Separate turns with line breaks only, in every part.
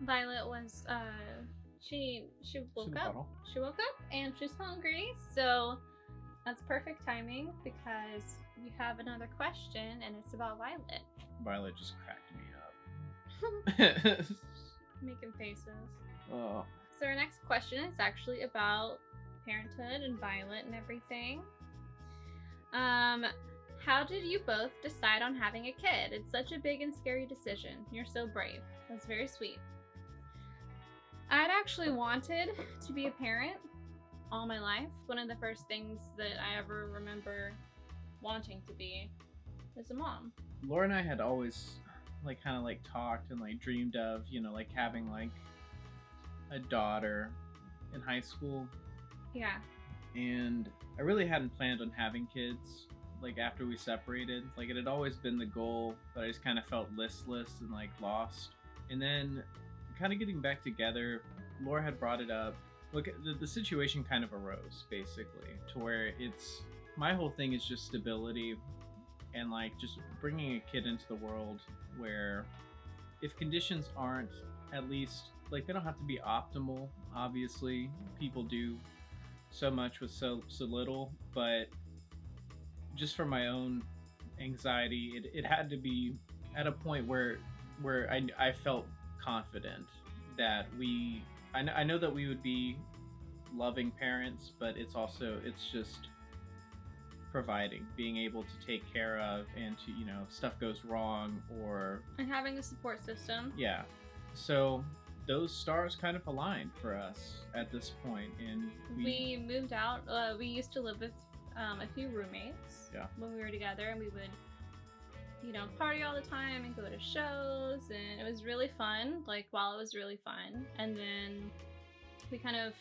Violet was she woke up.
bottle.
She woke up and she's hungry, so that's perfect timing because we have another question and it's about Violet.
Violet just cracked me up.
Making faces.
Oh.
So our next question is actually about parenthood and Violet and everything. How did you both decide on having a kid? It's such a big and scary decision. You're so brave. That's very sweet. I'd actually wanted to be a parent all my life. One of the first things that I ever remember wanting to be is a mom.
Laura and I had always kind of talked and dreamed of, having a daughter in high school.
Yeah.
And I really hadn't planned on having kids after we separated. It had always been the goal, but I just kind of felt listless and lost. And then kind of getting back together, Laura had brought it up. Look, the situation kind of arose basically to where it's my whole thing is just stability and just bringing a kid into the world where if conditions aren't at least they don't have to be optimal. Obviously, people do so much with so little, but just for my own anxiety, it had to be at a point where I felt confident that I know that we would be loving parents, but it's just providing, being able to take care of, and to if stuff goes wrong
and having a support system.
Yeah. So those stars kind of aligned for us at this point, and
we moved out. We used to live with a few roommates.
Yeah.
When we were together, and we would party all the time and go to shows, and it was really fun. While it was really fun, and then we kind of,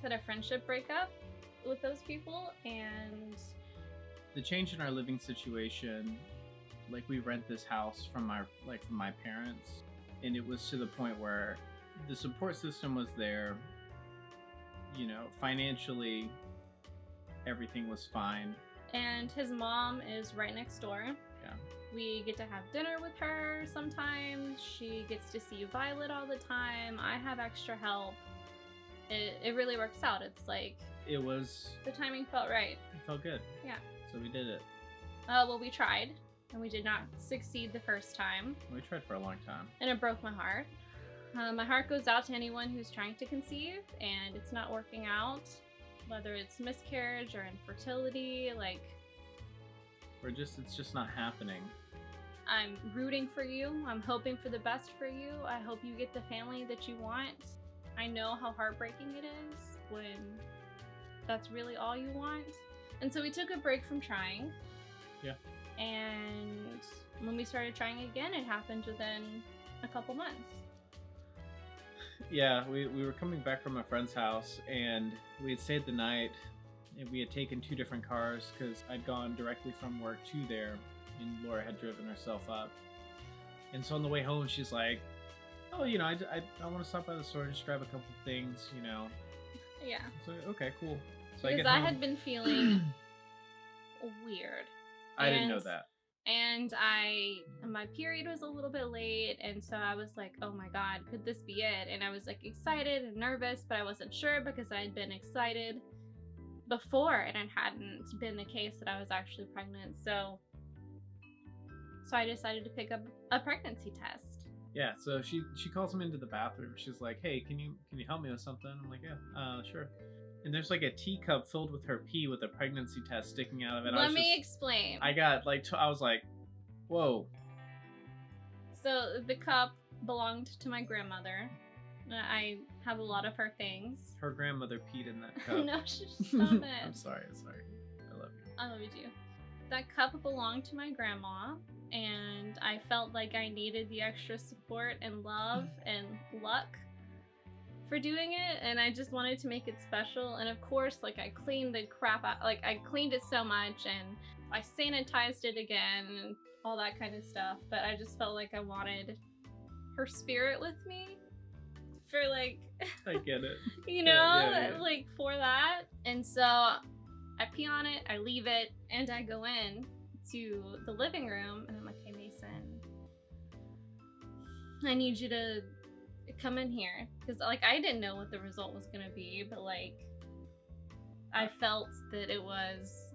had a friendship breakup with those people, and
the change in our living situation, we rent this house from my parents, and it was to the point where the support system was there. Financially, everything was fine.
And his mom is right next door.
Yeah.
We get to have dinner with her sometimes. She gets to see Violet all the time. I have extra help. It really works out. It's
it was
the timing felt right.
It felt good.
Yeah.
So we did it.
Well, we tried, and we did not succeed the first time.
We tried for a long time.
And it broke my heart. My heart goes out to anyone who's trying to conceive, and it's not working out. Whether it's miscarriage or infertility,
it's just not happening.
I'm rooting for you. I'm hoping for the best for you. I hope you get the family that you want. I know how heartbreaking it is when that's really all you want. And so we took a break from trying.
Yeah.
And when we started trying again, it happened within a couple months.
Yeah, we were coming back from a friend's house, and we had stayed the night, and we had taken 2 different cars because I'd gone directly from work to there, and Laura had driven herself up. And so on the way home, she's like, oh, I want to stop by the store and just grab a couple things,
Yeah.
So, okay, cool. So
because I had been feeling weird.
I didn't know that.
And my period was a little bit late, and so I was like, oh my god, could this be it? And I was excited and nervous, but I wasn't sure because I had been excited before, and it hadn't been the case that I was actually pregnant. So I decided to pick up a pregnancy test.
Yeah, so she calls me into the bathroom. She's like, hey, can you help me with something? I'm like, yeah, sure. And there's a teacup filled with her pee with a pregnancy test sticking out of it.
Let me explain.
I got I was like, whoa.
So the cup belonged to my grandmother. I have a lot of her things.
Her grandmother peed in that cup.
No, stop it.
I'm sorry. I love you.
I love you too. That cup belonged to my grandma, and I felt like I needed the extra support and love and luck for doing it, and I just wanted to make it special. And of course, I cleaned the crap out, I cleaned it so much, and I sanitized it again and all that kind of stuff, but I just felt like I wanted her spirit with me for
I get it.
yeah. For that. And so I pee on it, I leave it, and I go in to the living room, and I'm like, hey Mason, I need you to come in here, because like I didn't know what the result was gonna be, but like I felt that it was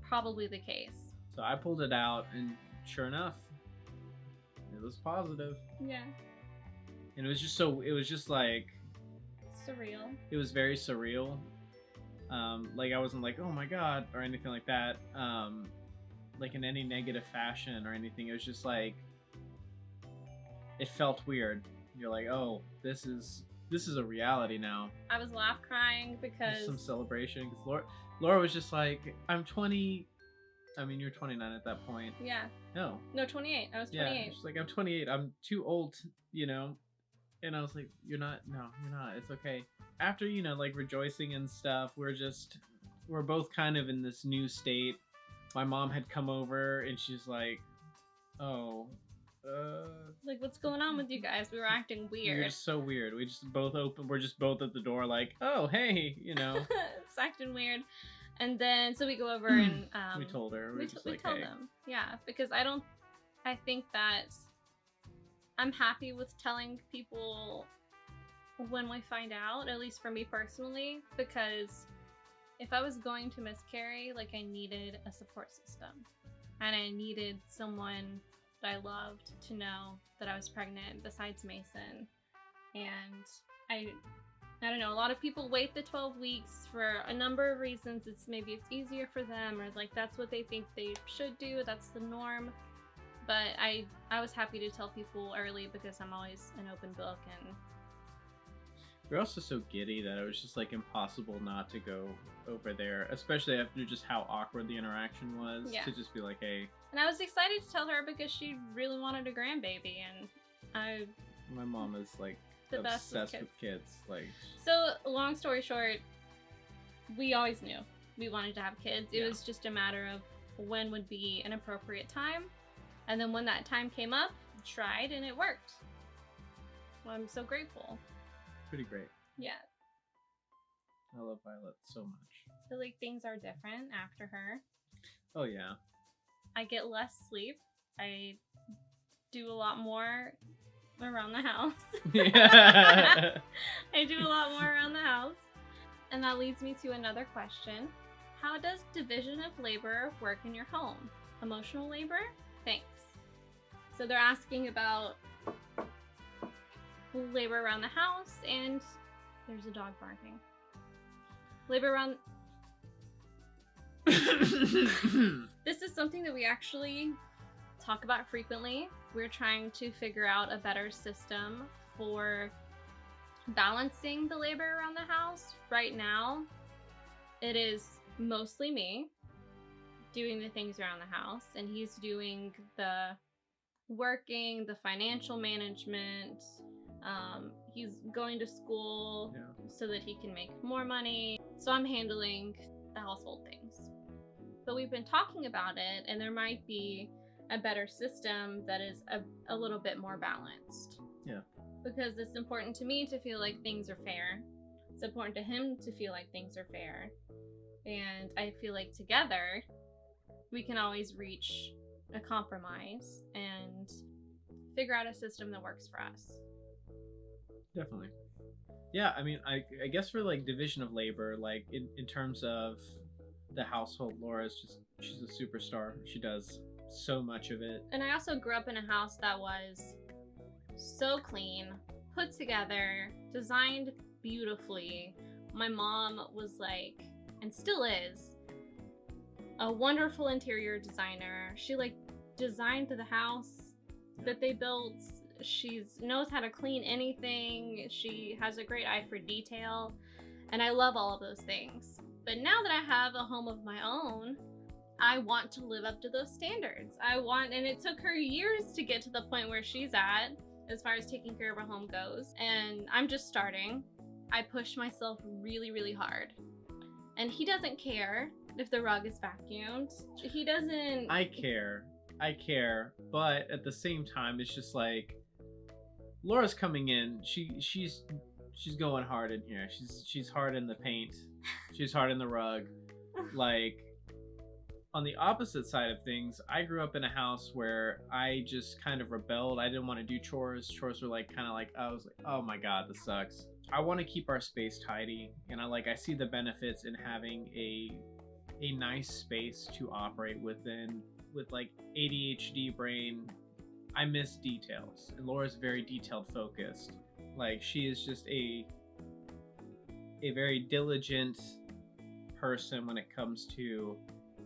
probably the case.
So I pulled it out, and sure enough, it was positive.
Yeah.
And it was just like
Surreal.
it was very surreal. Like I wasn't like, oh my god, or anything like that. Like in any negative fashion or anything. It was just like it felt weird. You're like, oh, this is a reality now.
I was laugh crying
There's
because
some celebration because Laura was just like, I'm 20. I mean, you're 29 at that point.
yeah.
No,
28. I was 28.
yeah. She's like, I'm 28. I'm too old, you know. And I was like, you're not. No, you're not. It's okay. After like rejoicing and stuff, we're both kind of in this new state. My mom had come over and she's like, oh.
Like, what's going on with you guys? We were acting weird.
We're so weird. We're just both at the door like, oh, hey,
It's acting weird. And then, so we go over and
we told her.
We
just
told
hey.
them. Yeah, because I think that I'm happy with telling people when we find out, at least for me personally, because if I was going to miscarry, like I needed a support system. And I needed someone that I loved to know that I was pregnant besides Mason. And I don't know, a lot of people wait the 12 weeks for a number of reasons. Maybe it's easier for them, or like that's what they think they should do, that's the norm. But I was happy to tell people early because I'm always an open book. And
we're also so giddy that it was just like impossible not to go over there, especially after just how awkward the interaction was.
Yeah.
To just be like, hey.
And I was excited to tell her because she really wanted a grandbaby, and
my mom is like
the best
obsessed with kids. Like,
so long story short, we always knew we wanted to have kids. It was just a matter of when would be an appropriate time. And then when that time came up, tried and it worked. Well, I'm so grateful.
Pretty great.
Yeah.
I love Violet so much.
I feel like things are different after her.
Oh yeah.
I get less sleep. I do a lot more around the house.
Yeah.
I do a lot more around the house. And that leads me to another question. How does division of labor work in your home? Emotional labor? Thanks. So they're asking about labor around the house, and there's a dog barking. Labor around... This is something that we actually talk about frequently. We're trying to figure out a better system for balancing the labor around the house. Right now, it is mostly me doing the things around the house, and he's doing the working, the financial management. He's going to school so that he can make more money. So I'm handling the household things. But we've been talking about it, and there might be a better system that is a little bit more balanced.
Yeah.
Because it's important to me to feel like things are fair. It's important to him to feel like things are fair. And I feel like together, we can always reach a compromise and figure out a system that works for us.
Definitely. Yeah, I mean, I guess for like division of labor, like in terms of the household, she's a superstar. She does so much of it.
And I also grew up in a house that was so clean, put together, designed beautifully. My mom was like, and still is, a wonderful interior designer. She like designed the house that they built. She knows how to clean anything. She has a great eye for detail, and I love all of those things. But now that I have a home of my own, I want to live up to those standards. And it took her years to get to the point where she's at as far as taking care of her home goes. And I'm just starting. I push myself really, really hard. And he doesn't care if the rug is vacuumed. He doesn't...
I care, but at the same time, it's just like Laura's coming in. She's going hard in here. She's hard in the paint. She's hard in the rug. Like On the opposite side of things, I grew up in a house where I just kind of rebelled. I didn't want to do chores. Chores were like kind of like, I was like, oh my god, this sucks. I want to keep our space tidy, and I see the benefits in having a nice space to operate within. With like ADHD brain, I miss details, and Laura's very detailed focused. Like, she is just a very diligent person when it comes to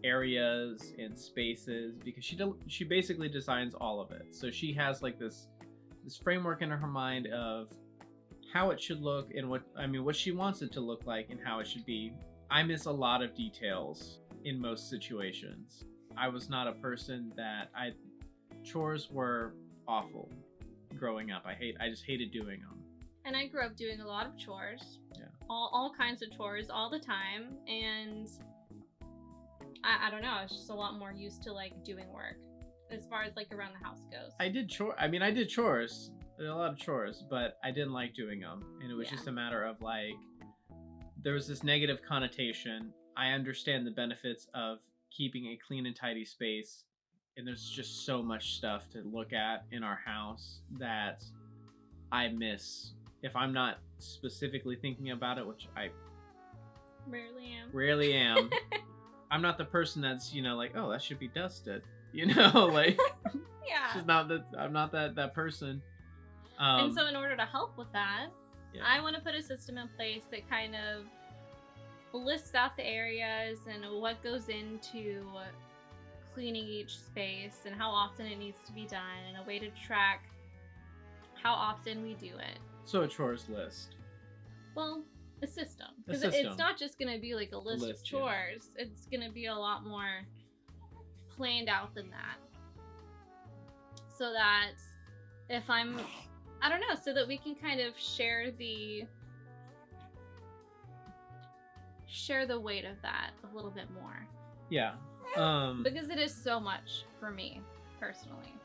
areas and spaces, because she basically designs all of it. So she has like this framework in her mind of how it should look and what she wants it to look like and how it should be. I miss a lot of details in most situations. I was not a person that chores were awful growing up. I just hated doing them.
And I grew up doing a lot of chores.
Yeah.
All kinds of chores all the time, and I don't know, I was just a lot more used to like doing work as far as like around the house goes.
I did chores. I did a lot of chores, but I didn't like doing them. And it was just a matter of like, there was this negative connotation. I understand the benefits of keeping a clean and tidy space, and there's just so much stuff to look at in our house that I miss if I'm not specifically thinking about it, which I rarely am. I'm not the person that's, like, oh, that should be dusted, like
yeah.
It's not that. I'm not that person.
And so in order to help with that, I want to put a system in place that kind of lists out the areas and what goes into cleaning each space and how often it needs to be done, and a way to track how often we do it.
So a chores list.
Well, a system. Because it's not just going to be like a list of chores. Yeah. It's going to be a lot more planned out than that. So that if so that we can kind of share the weight of that a little bit more.
Yeah.
Because it is so much for me, personally.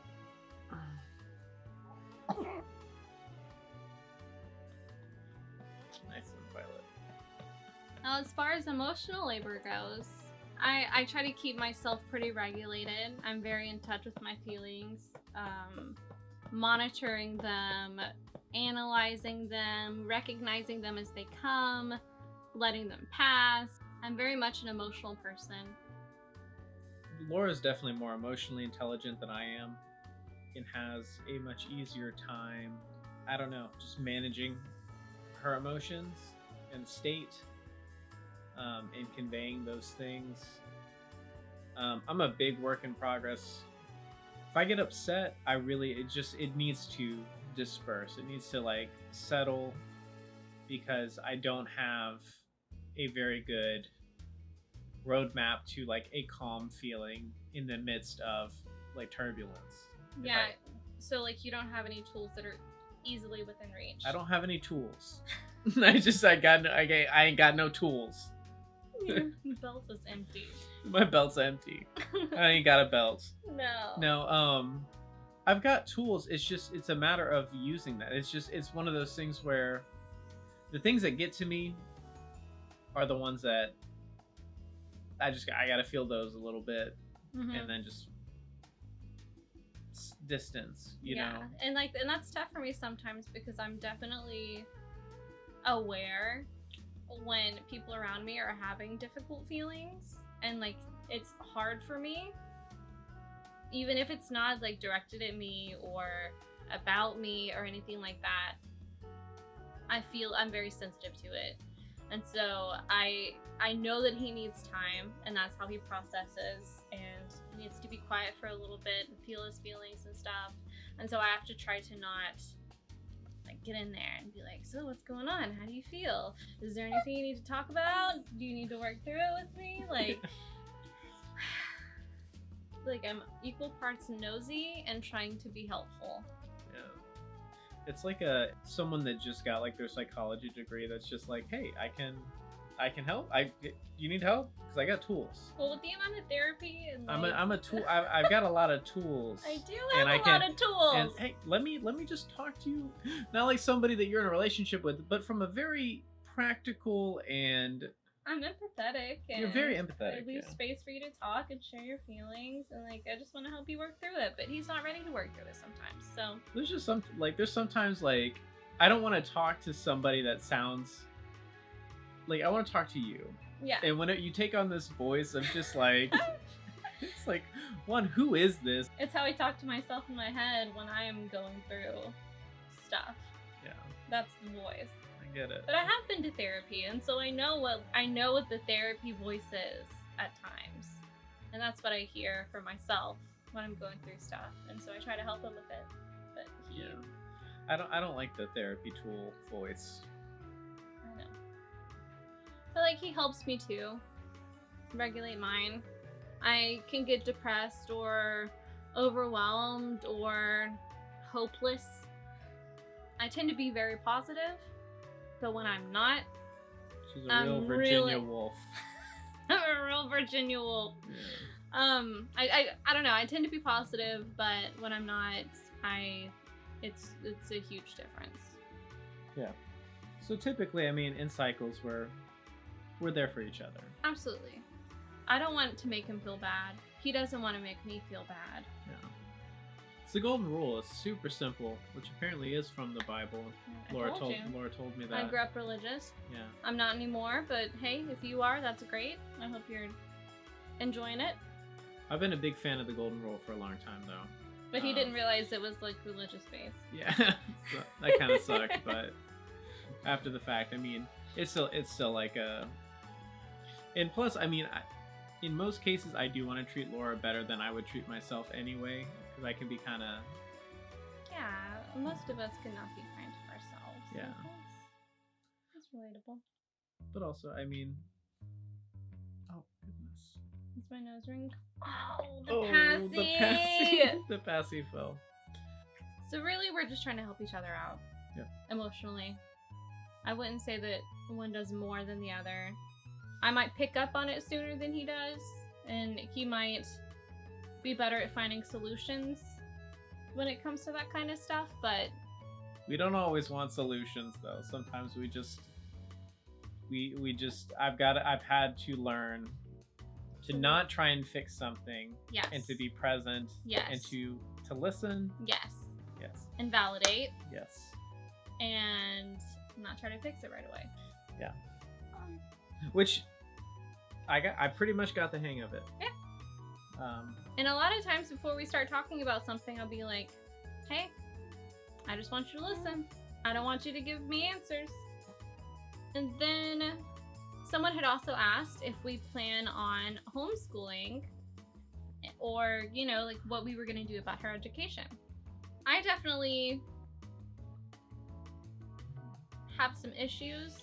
Nice and Violet.
Now, as far as emotional labor goes, I try to keep myself pretty regulated. I'm very in touch with my feelings, monitoring them, analyzing them, recognizing them as they come, letting them pass. I'm very much an emotional person.
Laura's definitely more emotionally intelligent than I am, and has a much easier time, I don't know, just managing her emotions and state, and conveying those things. I'm a big work in progress. If I get upset, it needs to disperse. It needs to like settle, because I don't have a very good roadmap to like a calm feeling in the midst of like turbulence.
Yeah. So like you don't have any tools that are easily within reach.
I don't have any tools. I ain't got no tools.
Your belt is empty.
My belt's empty. I ain't got a belt.
No.
I've got tools. It's a matter of using that. It's one of those things where the things that get to me are the ones that I gotta feel those a little bit, and then just distance, you know.
And that's tough for me sometimes, because I'm definitely aware when people around me are having difficult feelings, and like it's hard for me, even if it's not like directed at me or about me or anything like that. I feel I'm very sensitive to it, and so I know that he needs time, and that's how he processes, and he needs to be quiet for a little bit and feel his feelings and stuff. And so I have to try to not like get in there and be like, so what's going on? How do you feel? Is there anything you need to talk about? Do you need to work through it with me? Like, like I'm equal parts nosy and trying to be helpful.
Yeah. It's like someone that just got like their psychology degree that's just like, hey, I can help. You need help? Because I got tools.
Well, with the amount of therapy and like...
I'm a tool. I've got a lot of tools.
I do have a lot of tools.
And hey, let me just talk to you, not like somebody that you're in a relationship with, but from a very practical and
I'm empathetic, and
You're very
I
empathetic.
leave
Yeah.
space for you to talk and share your feelings, and like I just want to help you work through it. But he's not ready to work through it sometimes. So
There's just there's sometimes like I don't want to talk to somebody that sounds like I want to talk to you.
yeah,
And when you take on this voice of just like it's like, one, who is this?
it's how I talk to myself in my head when I am going through stuff.
Yeah,
That's the voice.
I get it.
But I have been to therapy, and so I know what the therapy voice is at times, and that's what I hear for myself when I'm going through stuff, and so I try to help him with it. But he,
Yeah. I don't like the therapy tool voice.
I know, but like he helps me to regulate mine. I can get depressed or overwhelmed or hopeless. I tend to be very positive, but when I'm not,
She's a
I'm
real Virginia
really-
wolf.
I'm a real Virginia wolf.
Yeah.
I don't know. I tend to be positive, but when I'm not, it's a huge difference.
Yeah. So typically, I mean, in cycles, we're there for each other.
Absolutely. I don't want to make him feel bad. He doesn't want to make me feel bad.
Yeah. It's the golden rule. It's super simple, which apparently is from the Bible. Laura told me that.
I grew up religious.
Yeah.
I'm not anymore, but hey, if you are, that's great. I hope you're enjoying it.
I've been a big fan of the golden rule for a long time, though.
But he didn't realize it was like religious based.
Yeah, so that kind of sucked. But after the fact, I mean, it's still like a. And plus, I mean, in most cases, I do want to treat Laura better than I would treat myself anyway, because I can be kind of.
Yeah, most of us cannot be kind to ourselves.
Yeah.
That's relatable.
But also, I mean. Oh goodness.
Is my nose ring? Oh,
The passy. The passy fell.
So really, we're just trying to help each other out.
Yeah.
Emotionally. I wouldn't say that one does more than the other. I might pick up on it sooner than he does, and he might be better at finding solutions when it comes to that kind of stuff, but
we don't always want solutions, though. Sometimes we just I've had to learn to not try and fix something.
Yes.
And to be present.
Yes.
And to listen.
Yes.
Yes.
And validate.
Yes.
And not try to fix it right away.
Yeah. Which I pretty much got the hang of it.
Yeah. And a lot of times before we start talking about something, I'll be like, hey, I just want you to listen. I don't want you to give me answers. And then someone had also asked if we plan on homeschooling or, you know, like what we were going to do about her education. I definitely have some issues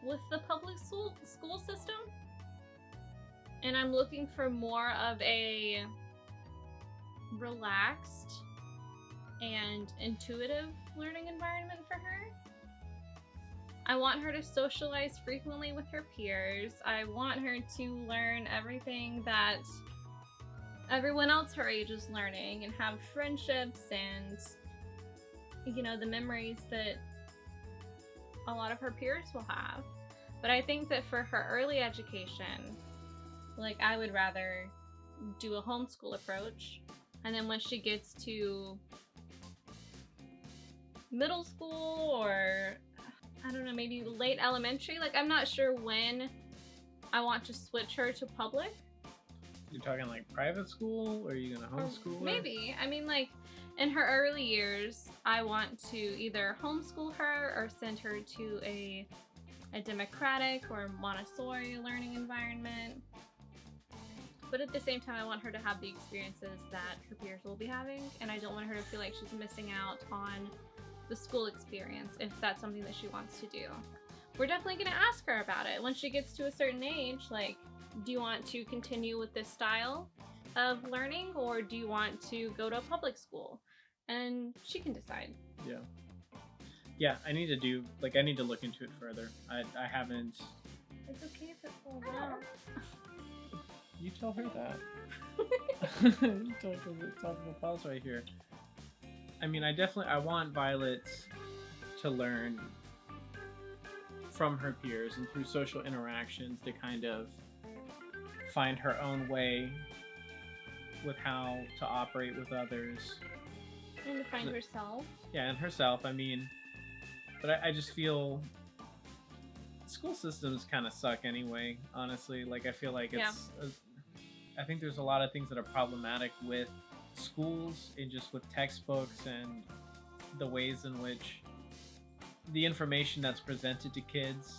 with the public school system. And I'm looking for more of a relaxed and intuitive learning environment for her. I want her to socialize frequently with her peers. I want her to learn everything that everyone else her age is learning and have friendships and, you know, the memories that a lot of her peers will have. But I think that for her early education, like, I would rather do a homeschool approach, and then when she gets to middle school or, I don't know, maybe late elementary, like, I'm not sure when I want to switch her to public.
You're talking like private school, or are you gonna homeschool her?
Maybe. I mean, like, in her early years, I want to either homeschool her or send her to a democratic or Montessori learning environment. But at the same time, I want her to have the experiences that her peers will be having, and I don't want her to feel like she's missing out on the school experience if that's something that she wants to do. We're definitely going to ask her about it when she gets to a certain age. Like, do you want to continue with this style of learning, or do you want to go to a public school? And she can decide.
Yeah. Yeah, I need to look into it further. I haven't.
It's okay if it falls out.
You tell her that. You talk about pause right here. I mean, I want Violet to learn from her peers and through social interactions to kind of find her own way with how to operate with others.
And to find herself.
Yeah, and herself. I mean, but I just feel school systems kind of suck anyway, honestly. Like, I feel like it's... I think there's a lot of things that are problematic with schools and just with textbooks and the ways in which the information that's presented to kids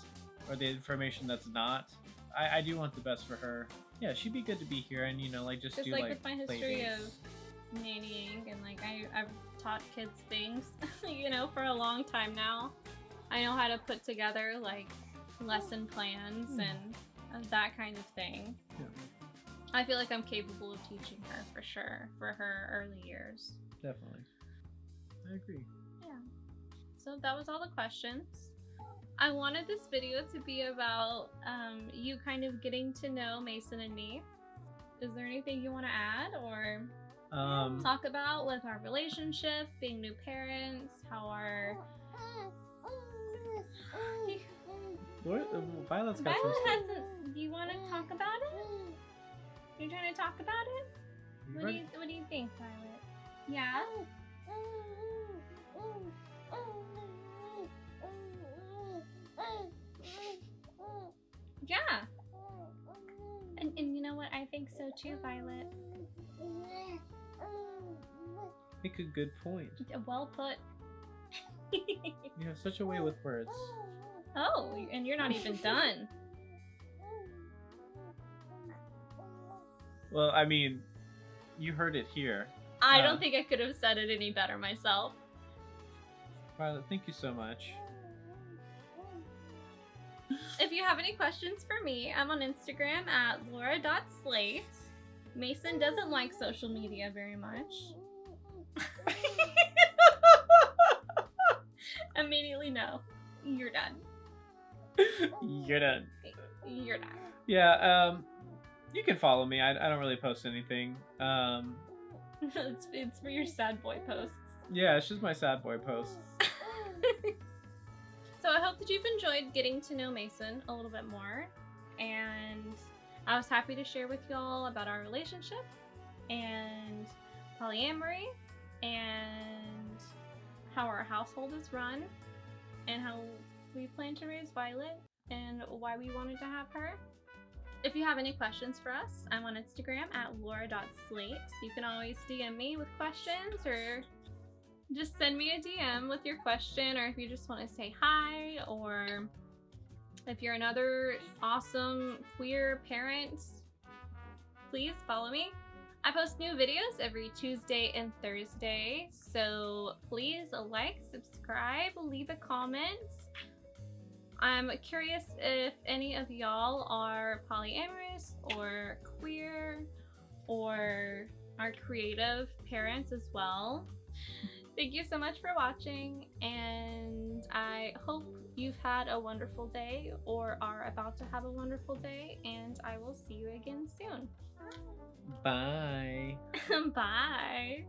or the information that's not. I do want the best for her. Yeah, she'd be good to be here and, you know, like, just do like
with my history of nannying and like I've taught kids things, you know, for a long time now. I know how to put together like lesson plans and that kind of thing.
Yeah.
I feel like I'm capable of teaching her for sure for her early years.
Definitely. I agree.
Yeah. So that was all the questions. I wanted this video to be about you kind of getting to know Mason and me. Is there anything you want to add or talk about with our relationship, being new parents, how our...
Violet's got
Violet
some
hasn't... Do you want to talk about it? You're trying to talk about it? What do you think, Violet? Yeah? Yeah. And you know what? I think so too, Violet.
Make a good point.
Well put.
You have such a way with words.
Oh, and you're not even done.
Well, I mean, you heard it here.
I don't think I could have said it any better myself.
Violet, thank you so much.
If you have any questions for me, I'm on Instagram at laura.slate. Mason doesn't like social media very much. Immediately no. You're done.
You're done.
You're done.
Yeah, you can follow me. I don't really post anything.
It's for your sad boy posts.
Yeah, it's just my sad boy posts.
So I hope that you've enjoyed getting to know Mason a little bit more. And I was happy to share with y'all about our relationship and polyamory and how our household is run and how we plan to raise Violet and why we wanted to have her. If you have any questions for us, I'm on Instagram at laura.slate. You can always DM me with questions or just send me a DM with your question, or if you just want to say hi, or if you're another awesome queer parent, please follow me. I post new videos every Tuesday and Thursday, so please like, subscribe, leave a comment. I'm curious if any of y'all are polyamorous or queer or are creative parents as well. Thank you so much for watching, and I hope you've had a wonderful day or are about to have a wonderful day, and I will see you again soon.
Bye.
Bye.